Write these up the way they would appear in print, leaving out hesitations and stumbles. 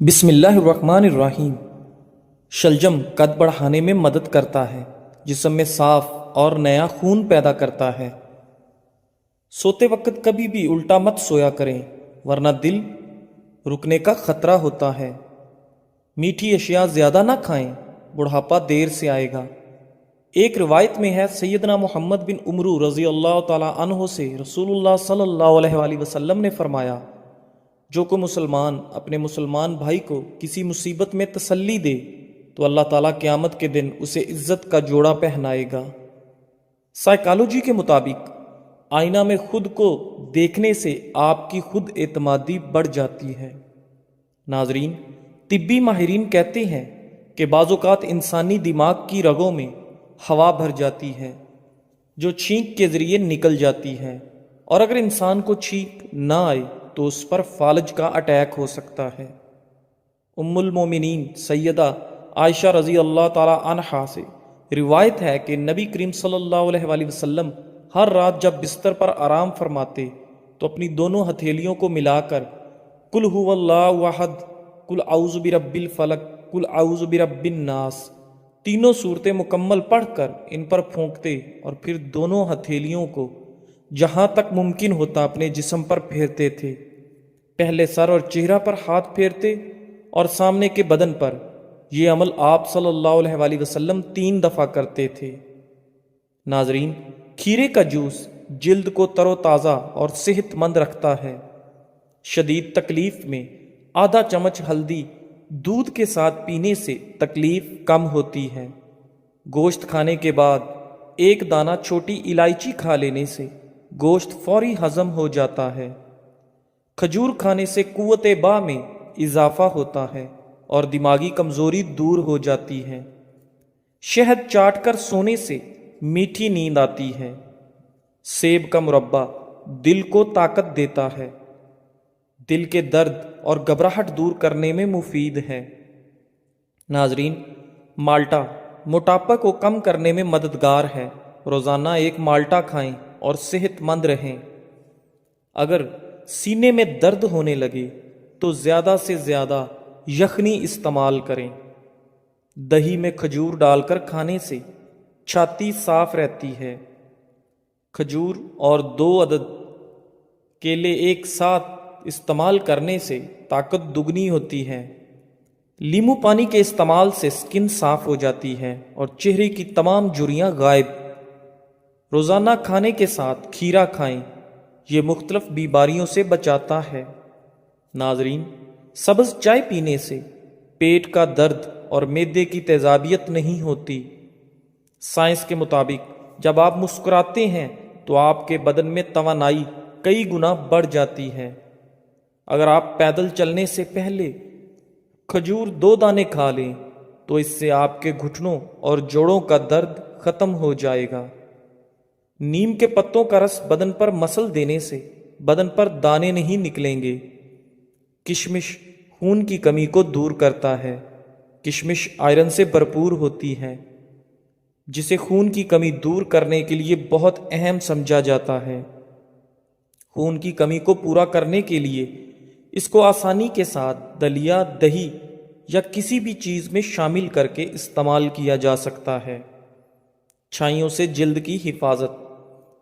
بسم اللہ الرحمن الرحیم۔ شلجم قد بڑھانے میں مدد کرتا ہے، جسم میں صاف اور نیا خون پیدا کرتا ہے۔ سوتے وقت کبھی بھی الٹا مت سویا کریں، ورنہ دل رکنے کا خطرہ ہوتا ہے۔ میٹھی اشیاء زیادہ نہ کھائیں، بڑھاپا دیر سے آئے گا۔ ایک روایت میں ہے، سیدنا محمد بن عمرو رضی اللہ تعالی عنہ سے رسول اللہ صلی اللہ علیہ وآلہ وسلم نے فرمایا، جو کوئی مسلمان اپنے مسلمان بھائی کو کسی مصیبت میں تسلی دے تو اللہ تعالیٰ قیامت کے دن اسے عزت کا جوڑا پہنائے گا۔ سائیکالوجی کے مطابق آئینہ میں خود کو دیکھنے سے آپ کی خود اعتمادی بڑھ جاتی ہے۔ ناظرین، طبی ماہرین کہتے ہیں کہ بعض اوقات انسانی دماغ کی رگوں میں ہوا بھر جاتی ہے جو چھینک کے ذریعے نکل جاتی ہے، اور اگر انسان کو چھینک نہ آئے تو اس پر فالج کا اٹیک ہو سکتا ہے۔ ام المومنین سیدہ عائشہ رضی اللہ تعالی عنہا سے روایت ہے کہ نبی کریم صلی اللہ علیہ وآلہ وسلم ہر رات جب بستر پر آرام فرماتے تو اپنی دونوں ہتھیلیوں کو ملا کر قل هو اللہ احد، قل اعوذ برب الفلق، قل اعوذ برب الناس، تینوں صورتیں مکمل پڑھ کر ان پر پھونکتے اور پھر دونوں ہتھیلیوں کو جہاں تک ممکن ہوتا اپنے جسم پر پھیرتے تھے۔ پہلے سر اور چہرہ پر ہاتھ پھیرتے اور سامنے کے بدن پر۔ یہ عمل آپ صلی اللہ علیہ وآلہ وسلم 3 دفعہ کرتے تھے۔ ناظرین، کھیرے کا جوس جلد کو تر و تازہ اور صحت مند رکھتا ہے۔ شدید تکلیف میں آدھا چمچ ہلدی دودھ کے ساتھ پینے سے تکلیف کم ہوتی ہے۔ گوشت کھانے کے بعد 1 دانہ چھوٹی الائچی کھا لینے سے گوشت فوری ہضم ہو جاتا ہے۔ کھجور کھانے سے قوت با میں اضافہ ہوتا ہے اور دماغی کمزوری دور ہو جاتی ہے۔ شہد چاٹ کر سونے سے میٹھی نیند آتی ہے۔ سیب کا مربہ دل کو طاقت دیتا ہے۔ دل کے درد اور گھبراہٹ دور کرنے میں مفید ہے۔ ناظرین، مالٹا موٹاپا کو کم کرنے میں مددگار ہے۔ روزانہ 1 مالٹا کھائیں اور صحت مند رہیں۔ اگر سینے میں درد ہونے لگے تو زیادہ سے زیادہ یخنی استعمال کریں۔ دہی میں کھجور ڈال کر کھانے سے چھاتی صاف رہتی ہے۔ کھجور اور 2 عدد کیلے ایک ساتھ استعمال کرنے سے طاقت دگنی ہوتی ہے۔ لیمو پانی کے استعمال سے سکن صاف ہو جاتی ہے اور چہرے کی تمام جھریاں غائب۔ روزانہ کھانے کے ساتھ کھیرا کھائیں، یہ مختلف بیماریوں سے بچاتا ہے۔ ناظرین، سبز چائے پینے سے پیٹ کا درد اور معدے کی تیزابیت نہیں ہوتی۔ سائنس کے مطابق جب آپ مسکراتے ہیں تو آپ کے بدن میں توانائی کئی گنا بڑھ جاتی ہے۔ اگر آپ پیدل چلنے سے پہلے کھجور 2 دانے کھا لیں تو اس سے آپ کے گھٹنوں اور جوڑوں کا درد ختم ہو جائے گا۔ نیم کے پتوں کا رس بدن پر مسل دینے سے بدن پر دانے نہیں نکلیں گے۔ کشمش خون کی کمی کو دور کرتا ہے۔ کشمش آئرن سے بھرپور ہوتی ہے، جسے خون کی کمی دور کرنے کے لیے بہت اہم سمجھا جاتا ہے۔ خون کی کمی کو پورا کرنے کے لیے اس کو آسانی کے ساتھ دلیا، دہی یا کسی بھی چیز میں شامل کر کے استعمال کیا جا سکتا ہے۔ چھائیوں سے جلد کی حفاظت۔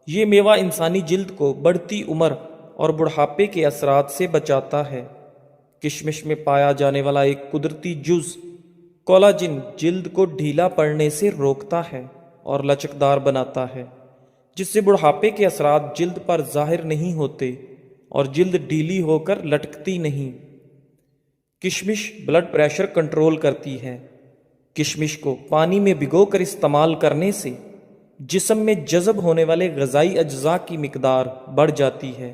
یہ میوہ انسانی جلد کو بڑھتی عمر اور بڑھاپے کے اثرات سے بچاتا ہے۔ کشمش میں پایا جانے والا ایک قدرتی جز کولاجن جلد کو ڈھیلا پڑنے سے روکتا ہے اور لچکدار بناتا ہے، جس سے بڑھاپے کے اثرات جلد پر ظاہر نہیں ہوتے اور جلد ڈھیلی ہو کر لٹکتی نہیں۔ کشمش بلڈ پریشر کنٹرول کرتی ہے۔ کشمش کو پانی میں بھگو کر استعمال کرنے سے جسم میں جذب ہونے والے غذائی اجزاء کی مقدار بڑھ جاتی ہے،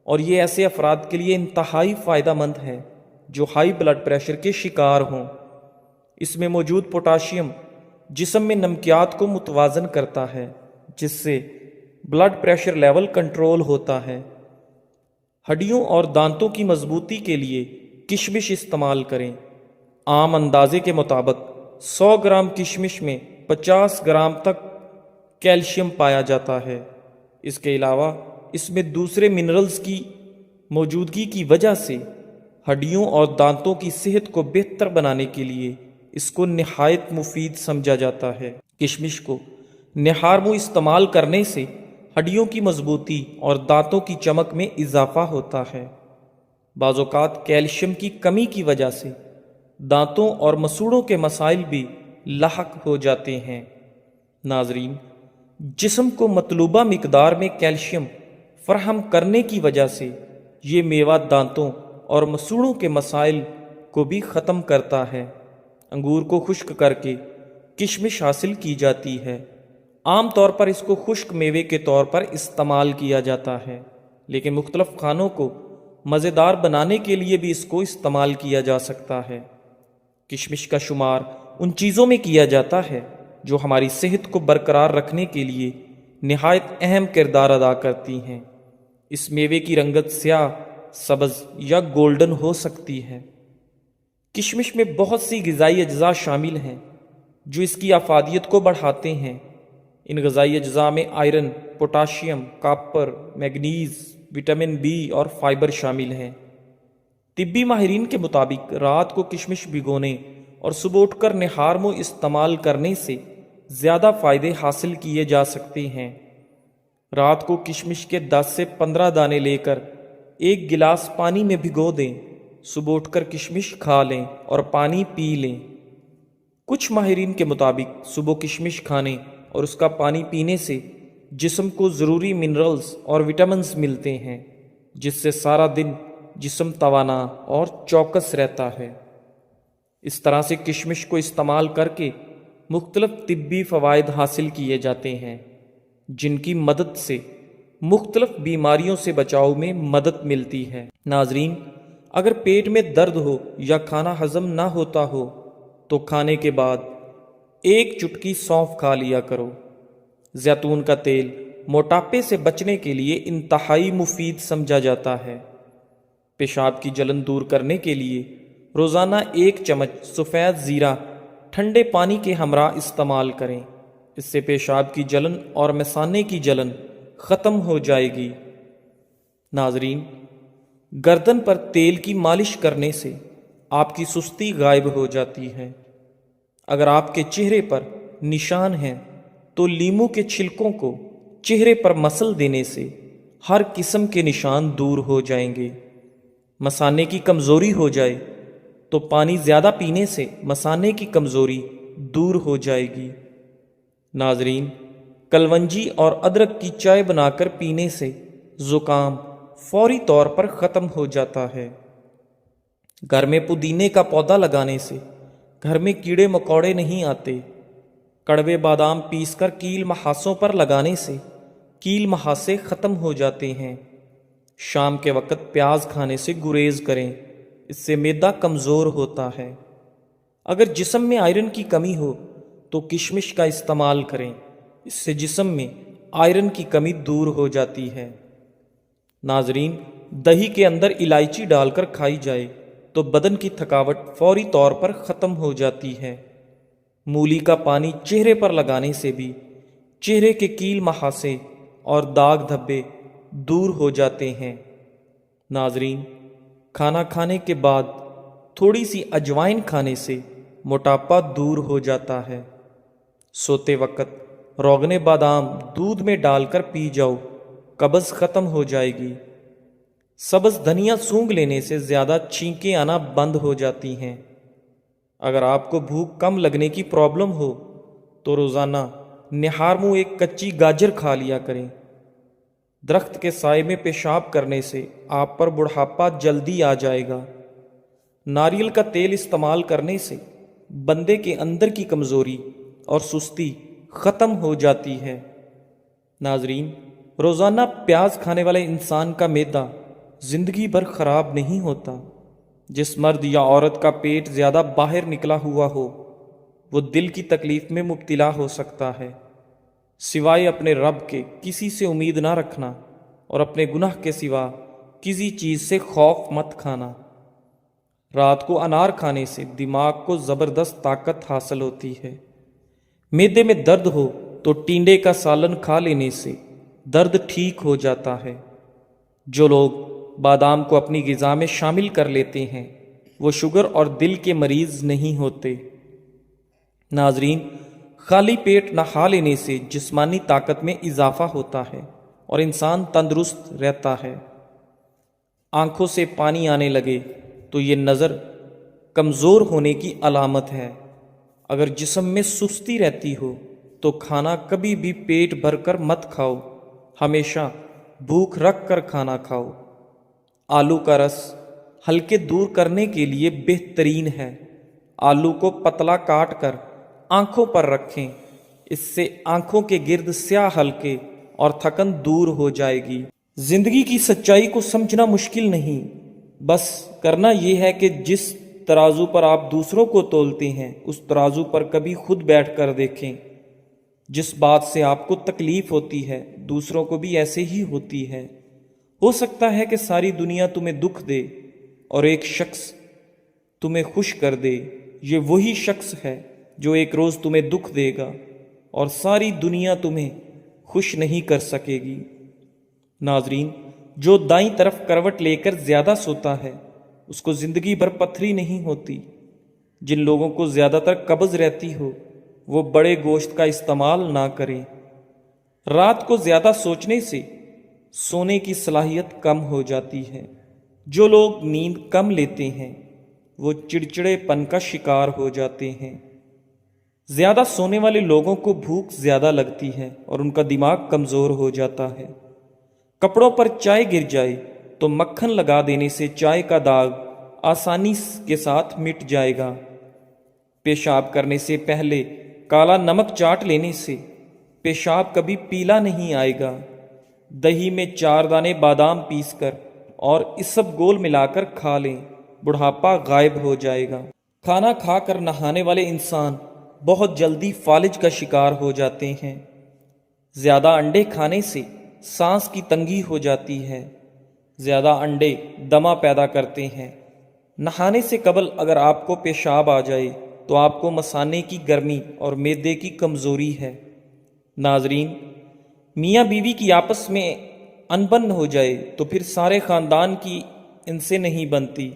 اور یہ ایسے افراد کے لیے انتہائی فائدہ مند ہے جو ہائی بلڈ پریشر کے شکار ہوں۔ اس میں موجود پوٹاشیم جسم میں نمکیات کو متوازن کرتا ہے، جس سے بلڈ پریشر لیول کنٹرول ہوتا ہے۔ ہڈیوں اور دانتوں کی مضبوطی کے لیے کشمش استعمال کریں۔ عام اندازے کے مطابق 100 گرام کشمش میں 50 گرام تک کیلشیم پایا جاتا ہے۔ اس کے علاوہ اس میں دوسرے منرلز کی موجودگی کی وجہ سے ہڈیوں اور دانتوں کی صحت کو بہتر بنانے کے لیے اس کو نہایت مفید سمجھا جاتا ہے۔ کشمش کو نہار منہ استعمال کرنے سے ہڈیوں کی مضبوطی اور دانتوں کی چمک میں اضافہ ہوتا ہے۔ بعض اوقات کیلشیم کی کمی کی وجہ سے دانتوں اور مسوڑوں کے مسائل بھی لاحق ہو جاتے ہیں۔ ناظرین، جسم کو مطلوبہ مقدار میں کیلشیم فراہم کرنے کی وجہ سے یہ میوہ دانتوں اور مسوڑوں کے مسائل کو بھی ختم کرتا ہے۔ انگور کو خشک کر کے کشمش حاصل کی جاتی ہے۔ عام طور پر اس کو خشک میوے کے طور پر استعمال کیا جاتا ہے، لیکن مختلف کھانوں کو مزیدار بنانے کے لیے بھی اس کو استعمال کیا جا سکتا ہے۔ کشمش کا شمار ان چیزوں میں کیا جاتا ہے جو ہماری صحت کو برقرار رکھنے کے لیے نہایت اہم کردار ادا کرتی ہیں۔ اس میوے کی رنگت سیاہ، سبز یا گولڈن ہو سکتی ہے۔ کشمش میں بہت سی غذائی اجزاء شامل ہیں جو اس کی افادیت کو بڑھاتے ہیں۔ ان غذائی اجزاء میں iron, potassium, copper, manganese, vitamin B اور فائبر شامل ہیں۔ طبی ماہرین کے مطابق رات کو کشمش بھگونے اور صبح اٹھ کر نہار منہ استعمال کرنے سے زیادہ فائدے حاصل کیے جا سکتے ہیں۔ رات کو کشمش کے 10 سے 15 دانے لے کر ایک گلاس پانی میں بھگو دیں، صبح اٹھ کر کشمش کھا لیں اور پانی پی لیں۔ کچھ ماہرین کے مطابق صبح کشمش کھانے اور اس کا پانی پینے سے جسم کو ضروری منرلز اور وٹامنز ملتے ہیں، جس سے سارا دن جسم توانا اور چوکس رہتا ہے۔ اس طرح سے کشمش کو استعمال کر کے مختلف طبی فوائد حاصل کیے جاتے ہیں، جن کی مدد سے مختلف بیماریوں سے بچاؤ میں مدد ملتی ہے۔ ناظرین، اگر پیٹ میں درد ہو یا کھانا ہضم نہ ہوتا ہو تو کھانے کے بعد ایک چٹکی سونف کھا لیا کرو۔ زیتون کا تیل موٹاپے سے بچنے کے لیے انتہائی مفید سمجھا جاتا ہے۔ پیشاب کی جلن دور کرنے کے لیے روزانہ 1 چمچ سفید زیرہ ٹھنڈے پانی کے ہمراہ استعمال کریں۔ اس سے پیشاب کی جلن اور مثانے کی جلن ختم ہو جائے گی۔ ناظرین، گردن پر تیل کی مالش کرنے سے آپ کی سستی غائب ہو جاتی ہے۔ اگر آپ کے چہرے پر نشان ہیں تو لیموں کے چھلکوں کو چہرے پر مسل دینے سے ہر قسم کے نشان دور ہو جائیں گے۔ مثانے کی کمزوری ہو جائے تو پانی زیادہ پینے سے مثانے کی کمزوری دور ہو جائے گی۔ ناظرین، کلونجی اور ادرک کی چائے بنا کر پینے سے زکام فوری طور پر ختم ہو جاتا ہے۔ گھر میں پودینے کا پودا لگانے سے گھر میں کیڑے مکوڑے نہیں آتے۔ کڑوے بادام پیس کر کیل محاسوں پر لگانے سے کیل محاسے ختم ہو جاتے ہیں۔ شام کے وقت پیاز کھانے سے گریز کریں، اس سے معدہ کمزور ہوتا ہے۔ اگر جسم میں آئرن کی کمی ہو تو کشمش کا استعمال کریں، اس سے جسم میں آئرن کی کمی دور ہو جاتی ہے۔ ناظرین، دہی کے اندر الائچی ڈال کر کھائی جائے تو بدن کی تھکاوٹ فوری طور پر ختم ہو جاتی ہے۔ مولی کا پانی چہرے پر لگانے سے بھی چہرے کے کیل محاسے اور داغ دھبے دور ہو جاتے ہیں۔ ناظرین، کھانا کھانے کے بعد تھوڑی سی اجوائن کھانے سے موٹاپا دور ہو جاتا ہے۔ سوتے وقت روغن بادام دودھ میں ڈال کر پی جاؤ، قبض ختم ہو جائے گی۔ سبز دھنیا سونگھ لینے سے زیادہ چھینکیں آنا بند ہو جاتی ہیں۔ اگر آپ کو بھوک کم لگنے کی پرابلم ہو تو روزانہ نہار منہ ایک کچی گاجر کھا لیا کریں۔ درخت کے سائے میں پیشاب کرنے سے آپ پر بڑھاپا جلدی آ جائے گا۔ ناریل کا تیل استعمال کرنے سے بندے کے اندر کی کمزوری اور سستی ختم ہو جاتی ہے۔ ناظرین، روزانہ پیاز کھانے والے انسان کا معدہ زندگی بھر خراب نہیں ہوتا۔ جس مرد یا عورت کا پیٹ زیادہ باہر نکلا ہوا ہو وہ دل کی تکلیف میں مبتلا ہو سکتا ہے۔ سوائے اپنے رب کے کسی سے امید نہ رکھنا اور اپنے گناہ کے سوا کسی چیز سے خوف مت کھانا۔ رات کو انار کھانے سے دماغ کو زبردست طاقت حاصل ہوتی ہے۔ معدے میں درد ہو تو ٹینڈے کا سالن کھا لینے سے درد ٹھیک ہو جاتا ہے۔ جو لوگ بادام کو اپنی غذا میں شامل کر لیتے ہیں وہ شوگر اور دل کے مریض نہیں ہوتے۔ ناظرین، خالی پیٹ نہا لینے سے جسمانی طاقت میں اضافہ ہوتا ہے اور انسان تندرست رہتا ہے۔ آنکھوں سے پانی آنے لگے تو یہ نظر کمزور ہونے کی علامت ہے۔ اگر جسم میں سستی رہتی ہو تو کھانا کبھی بھی پیٹ بھر کر مت کھاؤ، ہمیشہ بھوک رکھ کر کھانا کھاؤ۔ آلو کا رس ہلکے دور کرنے کے لیے بہترین ہے۔ آلو کو پتلا کاٹ کر آنکھوں پر رکھیں، اس سے آنکھوں کے گرد سیاہ ہلکے اور تھکن دور ہو جائے گی۔ زندگی کی سچائی کو سمجھنا مشکل نہیں، بس کرنا یہ ہے کہ جس ترازو پر آپ دوسروں کو تولتے ہیں اس ترازو پر کبھی خود بیٹھ کر دیکھیں۔ جس بات سے آپ کو تکلیف ہوتی ہے دوسروں کو بھی ایسے ہی ہوتی ہے۔ ہو سکتا ہے کہ ساری دنیا تمہیں دکھ دے اور ایک شخص تمہیں خوش کر دے، یہ وہی شخص ہے جو ایک روز تمہیں دکھ دے گا اور ساری دنیا تمہیں خوش نہیں کر سکے گی۔ ناظرین، جو دائیں طرف کروٹ لے کر زیادہ سوتا ہے اس کو زندگی بھر پتھری نہیں ہوتی۔ جن لوگوں کو زیادہ تر قبض رہتی ہو وہ بڑے گوشت کا استعمال نہ کریں۔ رات کو زیادہ سوچنے سے سونے کی صلاحیت کم ہو جاتی ہے۔ جو لوگ نیند کم لیتے ہیں وہ چڑچڑے پن کا شکار ہو جاتے ہیں۔ زیادہ سونے والے لوگوں کو بھوک زیادہ لگتی ہے اور ان کا دماغ کمزور ہو جاتا ہے۔ کپڑوں پر چائے گر جائے تو مکھن لگا دینے سے چائے کا داغ آسانی کے ساتھ مٹ جائے گا۔ پیشاب کرنے سے پہلے کالا نمک چاٹ لینے سے پیشاب کبھی پیلا نہیں آئے گا۔ دہی میں 4 دانے بادام پیس کر اور اسب گول ملا کر کھا لیں، بڑھاپا غائب ہو جائے گا۔ کھانا کھا کر نہانے والے انسان بہت جلدی فالج کا شکار ہو جاتے ہیں۔ زیادہ انڈے کھانے سے سانس کی تنگی ہو جاتی ہے۔ زیادہ انڈے دمہ پیدا کرتے ہیں۔ نہانے سے قبل اگر آپ کو پیشاب آ جائے تو آپ کو مثانے کی گرمی اور معدے کی کمزوری ہے۔ ناظرین، میاں بیوی کی آپس میں انبن ہو جائے تو پھر سارے خاندان کی ان سے نہیں بنتی۔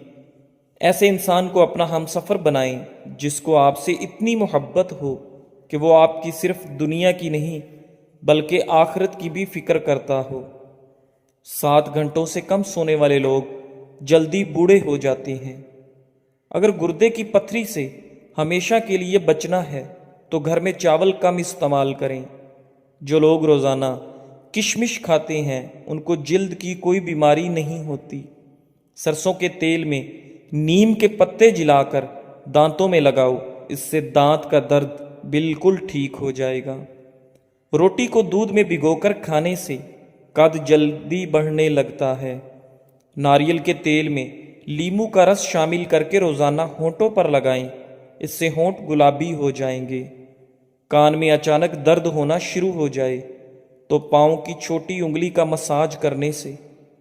ایسے انسان کو اپنا ہمسفر بنائیں جس کو آپ سے اتنی محبت ہو کہ وہ آپ کی صرف دنیا کی نہیں بلکہ آخرت کی بھی فکر کرتا ہو۔ 7 گھنٹوں سے کم سونے والے لوگ جلدی بوڑھے ہو جاتے ہیں۔ اگر گردے کی پتھری سے ہمیشہ کے لیے بچنا ہے تو گھر میں چاول کم استعمال کریں۔ جو لوگ روزانہ کشمش کھاتے ہیں ان کو جلد کی کوئی بیماری نہیں ہوتی۔ سرسوں کے تیل میں نیم کے پتے جلا کر دانتوں میں لگاؤ، اس سے دانت کا درد بالکل ٹھیک ہو جائے گا۔ روٹی کو دودھ میں بھگو کر کھانے سے قد جلدی بڑھنے لگتا ہے۔ ناریل کے تیل میں لیموں کا رس شامل کر کے روزانہ ہونٹوں پر لگائیں، اس سے ہونٹ گلابی ہو جائیں گے۔ کان میں اچانک درد ہونا شروع ہو جائے تو پاؤں کی چھوٹی انگلی کا مساج کرنے سے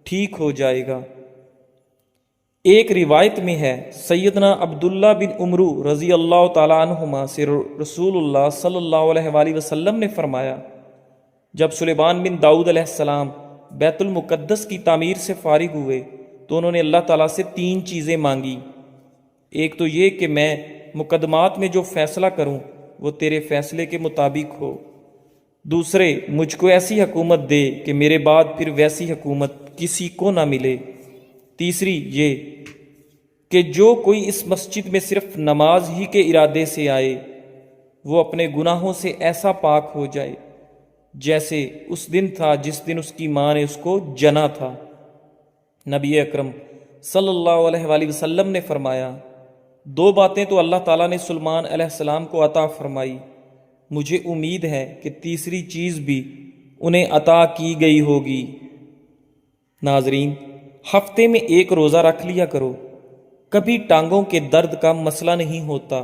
ٹھیک ہو جائے گا۔ ایک روایت میں ہے سیدنا عبداللہ بن عمرو رضی اللہ تعالیٰ عنہما سے رسول اللہ صلی اللہ علیہ وآلہ وسلم نے فرمایا، جب سلیمان بن داؤد علیہ السلام بیت المقدس کی تعمیر سے فارغ ہوئے تو انہوں نے اللہ تعالیٰ سے 3 چیزیں مانگی۔ ایک تو یہ کہ میں مقدمات میں جو فیصلہ کروں وہ تیرے فیصلے کے مطابق ہو۔ دوسرے، مجھ کو ایسی حکومت دے کہ میرے بعد پھر ویسی حکومت کسی کو نہ ملے۔ تیسری یہ کہ جو کوئی اس مسجد میں صرف نماز ہی کے ارادے سے آئے وہ اپنے گناہوں سے ایسا پاک ہو جائے جیسے اس دن تھا جس دن اس کی ماں نے اس کو جنا تھا۔ نبی اکرم صلی اللہ علیہ وآلہ وسلم نے فرمایا، 2 باتیں تو اللہ تعالیٰ نے سلیمان علیہ السلام کو عطا فرمائی، مجھے امید ہے کہ تیسری چیز بھی انہیں عطا کی گئی ہوگی۔ ناظرین، ہفتے میں 1 روزہ رکھ لیا کرو، کبھی ٹانگوں کے درد کا مسئلہ نہیں ہوتا۔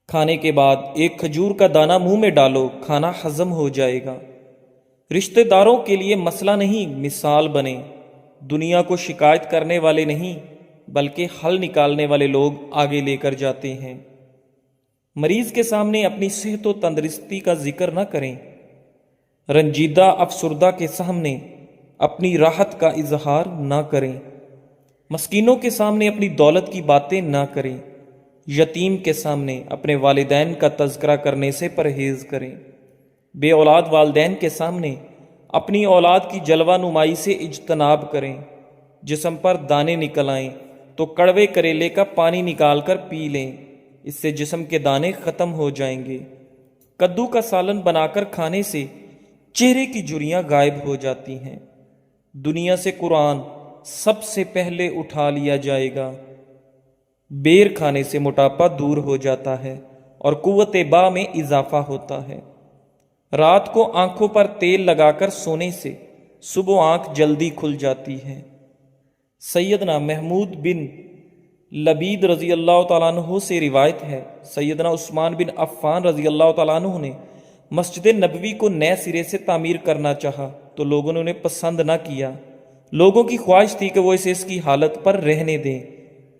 کھانے کے بعد 1 کھجور کا دانہ منہ میں ڈالو، کھانا ہضم ہو جائے گا۔ رشتہ داروں کے لیے مسئلہ نہیں، مثال بنے۔ دنیا کو شکایت کرنے والے نہیں بلکہ حل نکالنے والے لوگ آگے لے کر جاتے ہیں۔ مریض کے سامنے اپنی صحت و تندرستی کا ذکر نہ کریں۔ رنجیدہ افسردہ کے سامنے اپنی راحت کا اظہار نہ کریں، مسکینوں کے سامنے اپنی دولت کی باتیں نہ کریں، یتیم کے سامنے اپنے والدین کا تذکرہ کرنے سے پرہیز کریں، بے اولاد والدین کے سامنے اپنی اولاد کی جلوہ نمائی سے اجتناب کریں، جسم پر دانے نکل آئیں تو کڑوے کریلے کا پانی نکال کر پی لیں، اس سے جسم کے دانے ختم ہو جائیں گے۔ کدو کا سالن بنا کر کھانے سے چہرے کی جھریاں غائب ہو جاتی ہیں۔ دنیا سے قرآن سب سے پہلے اٹھا لیا جائے گا۔ بیر کھانے سے موٹاپا دور ہو جاتا ہے اور قوت با میں اضافہ ہوتا ہے۔ رات کو آنکھوں پر تیل لگا کر سونے سے صبح آنکھ جلدی کھل جاتی ہے۔ سیدنا محمود بن لبید رضی اللہ تعالیٰ عنہ سے روایت ہے، سیدنا عثمان بن عفان رضی اللہ تعالیٰ عنہ نے مسجد نبوی کو نئے سرے سے تعمیر کرنا چاہا تو لوگوں نے انہیں پسند نہ کیا۔ لوگوں کی خواہش تھی کہ وہ اسے اس کی حالت پر رہنے دیں۔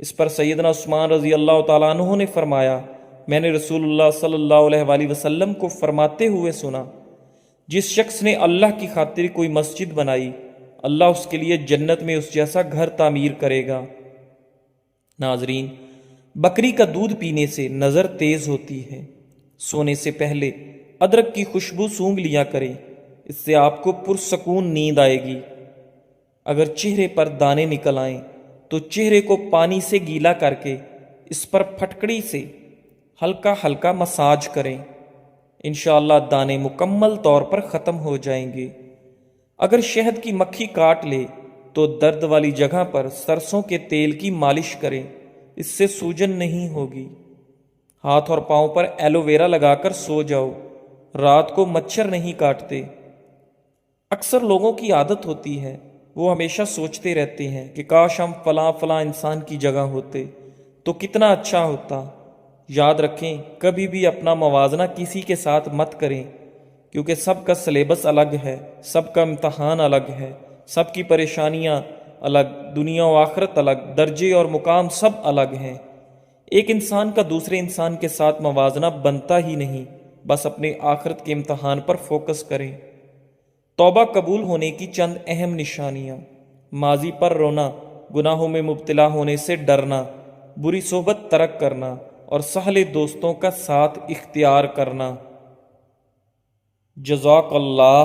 اس پر سیدنا عثمان رضی اللہ تعالیٰ عنہ نے فرمایا، میں نے رسول اللہ صلی اللہ علیہ وآلہ وسلم کو فرماتے ہوئے سنا، جس شخص نے اللہ کی خاطر کوئی مسجد بنائی، اللہ اس کے لیے جنت میں اس جیسا گھر تعمیر کرے گا۔ ناظرین، بکری کا دودھ پینے سے نظر تیز ہوتی ہے۔ سونے سے پہلے ادرک کی خوشبو سونگھ لیا کریں، اس سے آپ کو پرسکون نیند آئے گی۔ اگر چہرے پر دانے نکل آئیں تو چہرے کو پانی سے گیلا کر کے اس پر پھٹکڑی سے ہلکا ہلکا مساج کریں، انشاءاللہ دانے مکمل طور پر ختم ہو جائیں گے۔ اگر شہد کی مکھی کاٹ لے تو درد والی جگہ پر سرسوں کے تیل کی مالش کریں، اس سے سوجن نہیں ہوگی۔ ہاتھ اور پاؤں پر ایلو ویرا لگا کر سو جاؤ، رات کو مچھر نہیں کاٹتے۔ اکثر لوگوں کی عادت ہوتی ہے، وہ ہمیشہ سوچتے رہتے ہیں کہ کاش ہم فلاں فلاں انسان کی جگہ ہوتے تو کتنا اچھا ہوتا۔ یاد رکھیں، کبھی بھی اپنا موازنہ کسی کے ساتھ مت کریں، کیونکہ سب کا سلیبس الگ ہے، سب کا امتحان الگ ہے، سب کی پریشانیاں الگ، دنیا و آخرت الگ، درجے اور مقام سب الگ ہیں۔ ایک انسان کا دوسرے انسان کے ساتھ موازنہ بنتا ہی نہیں، بس اپنے آخرت کے امتحان پر فوکس کریں۔ توبہ قبول ہونے کی چند اہم نشانیاں: ماضی پر رونا، گناہوں میں مبتلا ہونے سے ڈرنا، بری صحبت ترک کرنا اور سہلے دوستوں کا ساتھ اختیار کرنا۔ جزاک اللہ۔